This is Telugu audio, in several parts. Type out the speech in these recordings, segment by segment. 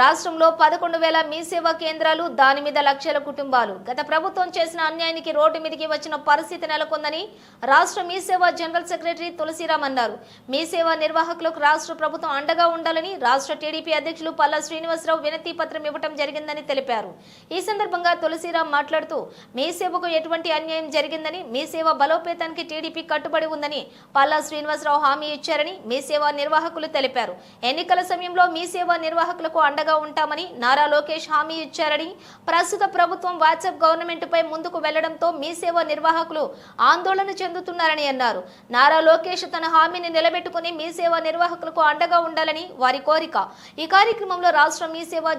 రాష్ట్రంలో 11,000 మీ సేవా కేంద్రాలు, దాని మీద లక్షల కుటుంబాలు. గత ప్రభుత్వం చేసిన అన్యాయానికి రోడ్డు మీదకి వచ్చిన పరిస్థితి నెలకొందని రాష్ట్ర మీ సేవా జనరల్ సెక్రటరీ తులసిరామ్ అన్నారు. మీ సేవా నిర్వాహకులకు రాష్ట్ర ప్రభుత్వం అండగా ఉండాలని రాష్ట్ర టీడీపీ అధ్యక్షులు పల్లా శ్రీనివాసరావు వినతి పత్రం ఇవ్వడం జరిగిందని తెలిపారు. ఈ సందర్భంగా తులసిరామ్ మాట్లాడుతూ మీ సేవకు ఎటువంటి అన్యాయం జరిగిందని, మీ సేవ బలోపేతానికి టీడీపీ కట్టుబడి ఉందని పల్లా శ్రీనివాసరావు హామీ ఇచ్చారని మీ సేవా నిర్వాహకులు తెలిపారు. ఎన్నికల సమయంలో మీ సేవా నిర్వాహకులకు అండగా ఉంటామని నారా లోకేష్ హామీ ఇచ్చారని, ప్రస్తుత ప్రభుత్వం వాట్సాప్ గవర్నమెంట్ పై ముందుకు వెళ్లడంతో మీ సేవా నిర్వాహకులు ఆందోళన చెందుతున్నారని అన్నారు. నారా లోకేష్ తన హామీని నిలబెట్టుకుని మీ సేవా నిర్వాహకులకు అండగా ఉండాలని వారి కోరిక. ఈ కార్యక్రమంలో రాష్ట్ర మీ సేవా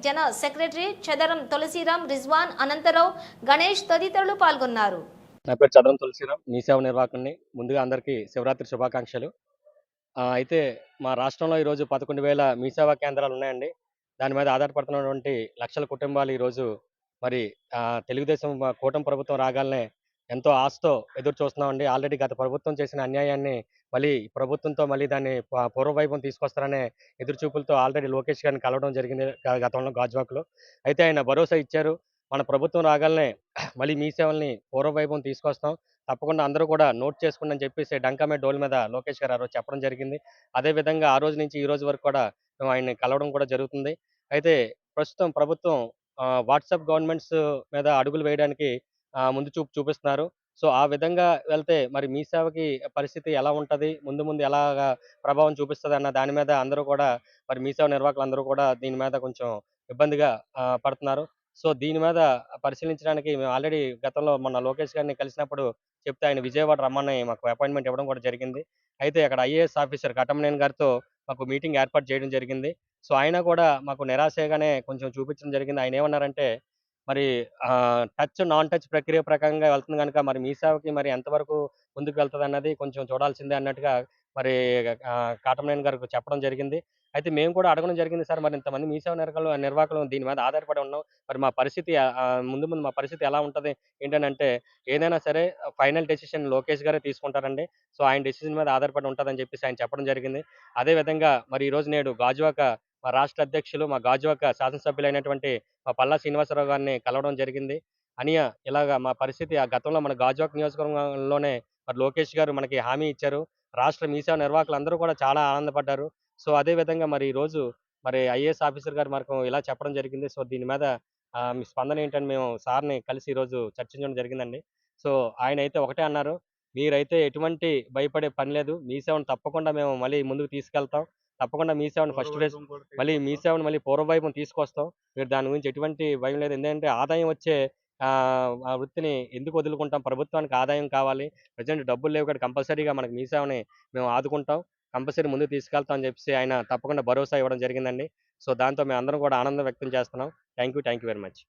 జన సెక్రటరీ చదరం తులసిరామ్, రిజ్వాన్, అనంతరావు, గణేష్ తదితరులు పాల్గొన్నారు. నా పేరు చదరం తులసిరామ్, మీ సేవ నిర్వాహకుడిని. ముందుగా అందరికీ శివరాత్రి శుభాకాంక్షలు. అయితే మా రాష్ట్రంలో ఈరోజు 11,000 మీ సేవా కేంద్రాలు ఉన్నాయండి. దాని మీద ఆధారపడుతున్నటువంటి లక్షల కుటుంబాలు ఈరోజు మరి తెలుగుదేశం కూటమి ప్రభుత్వం రాగాలనే ఎంతో ఆశతో ఎదురు చూస్తున్నామండి. ఆల్రెడీ గత ప్రభుత్వం చేసిన అన్యాయాన్ని మళ్ళీ ప్రభుత్వంతో మళ్ళీ దాన్ని పూర్వవైభవం తీసుకొస్తారనే ఎదురుచూపులతో ఆల్రెడీ లోకేష్ గారిని కలవడం జరిగింది గతంలో గాజువాకలో. అయితే ఆయన భరోసా ఇచ్చారు, మన ప్రభుత్వం రాగాలనే మళ్ళీ మీ సేవల్ని పూర్వవైభవం తీసుకొస్తాం, తప్పకుండా అందరూ కూడా నోట్ చేసుకోండి అని చెప్పేసి డంకా మీద డోల్ మీద లోకేష్ గారు ఆ రోజు చెప్పడం జరిగింది. అదేవిధంగా ఆ రోజు నుంచి ఈ రోజు వరకు కూడా మేము ఆయన్ని కలవడం కూడా జరుగుతుంది. అయితే ప్రస్తుతం ప్రభుత్వం వాట్సాప్ గవర్నమెంట్స్ మీద అడుగులు వేయడానికి ముందు చూపు చూపిస్తున్నారు. సో ఆ విధంగా వెళ్తే మరి మీ సేవకి పరిస్థితి ఎలా ఉంటది? ముందు ముందు ఎలాగా ప్రభావం చూపిస్తదన్న దాని మీద అందరూ కూడా మరి మీ సేవ నిర్వాహకులందరూ కూడా దీని మీద కొంచెం ఇబ్బందిగా పడుతున్నారు. సో దీని మీద పరిశీలించడానికి మేము ఆల్రెడీ గతంలో మొన్న లోకేష్ గారిని కలిసినప్పుడు చెప్తే ఆయన విజయవాడ రమ్మని మాకు అపాయింట్మెంట్ ఇవ్వడం కూడా జరిగింది. అయితే అక్కడ ఐఏఎస్ ఆఫీసర్ ఘటమనేని గారితో మాకు మీటింగ్ ఏర్పాటు చేయడం జరిగింది. సో ఆయన కూడా మాకు నిరాశగానే కొంచెం చూపించడం జరిగింది. ఆయన ఏమన్నారంటే మరి టచ్, నాన్ టచ్ ప్రక్రియ ప్రకారంగా వెళ్తుంది గనుక మరి మీ సేవకి మరి ఎంతవరకు ముందుకు వెళ్తదన్నది కొంచెం చూడాల్సిందే అన్నట్టుగా మరి కాటమనేని గారికి చెప్పడం జరిగింది. అయితే మేము కూడా అడగడం జరిగింది, సార్ మరి ఇంతమంది మీ సేవ నిర్వాహకులు దీని మీద ఆధారపడి ఉన్నాం. మరి మా పరిస్థితి ముందు ముందు మా పరిస్థితి ఎలా ఉంటది ఏంటనంటే, ఏదైనా సరే ఫైనల్ డెసిషన్ లోకేష్ గారే తీసుకుంటారండి. సో ఆయన డెసిషన్ మీద ఆధారపడి ఉంటదని చెప్పేసి ఆయన చెప్పడం జరిగింది. అదే విధంగా మరి ఈరోజు నేడు గాజువాక మా రాష్ట్ర అధ్యక్షులు, మా గాజువాక శాసనసభ్యులైనటువంటి మా పల్లా శ్రీనివాసరావు గారిని కలవడం జరిగింది. "అన్నయ్య ఇలాగ మా పరిస్థితి గతంలో మన గాజువాక నియోజకవర్గంలోనే మరి లోకేష్ గారు మనకి హామీ ఇచ్చారు. రాష్ట్ర మీ సేవ నిర్వాహకులందరూ కూడా చాలా ఆనందపడ్డారు. సో అదే విధంగా మరి ఈరోజు మరి ఐఏఎస్ ఆఫీసర్ గారు మనకు ఇలా చెప్పడం జరిగింది. సో దీని మీద మీ స్పందన ఏంటని మేము సార్‌ని కలిసి ఈరోజు చర్చించడం జరిగిందండి. సో ఆయనైతే ఒకటే అన్నారు, "మీరైతే ఎటువంటి భయపడే పని లేదు. మీ సేవను తప్పకుండా మేము మళ్ళీ ముందుకు తీసుకెళ్తాం. తప్పకుండా మీ సేవను ఫస్ట్ ఫేజ్ మళ్ళీ మీ సేవను మళ్ళీ పూర్వవైభవం తీసుకొస్తాం. మీరు దాని గురించి ఎటువంటి భయం లేదు. ఎందుకంటే ఆదాయం వచ్చే ఆ వృత్తిని ఎందుకు వదులుకుంటాం? ప్రభుత్వానికి ఆదాయం కావాలి. ప్రెజెంట్ డబ్బులు లేవు కాబట్టి కంపల్సరీగా మనకు మీ సేవని మేము ఆదుకుంటాం. కంపల్సరీ ముందుకు తీసుకెళ్తాం" అని చెప్పేసి ఆయన తప్పకుండా భరోసా ఇవ్వడం జరిగిందండి. సో దాంతో మేమందరం కూడా ఆనందం వ్యక్తం చేస్తున్నాం. Thank you very much.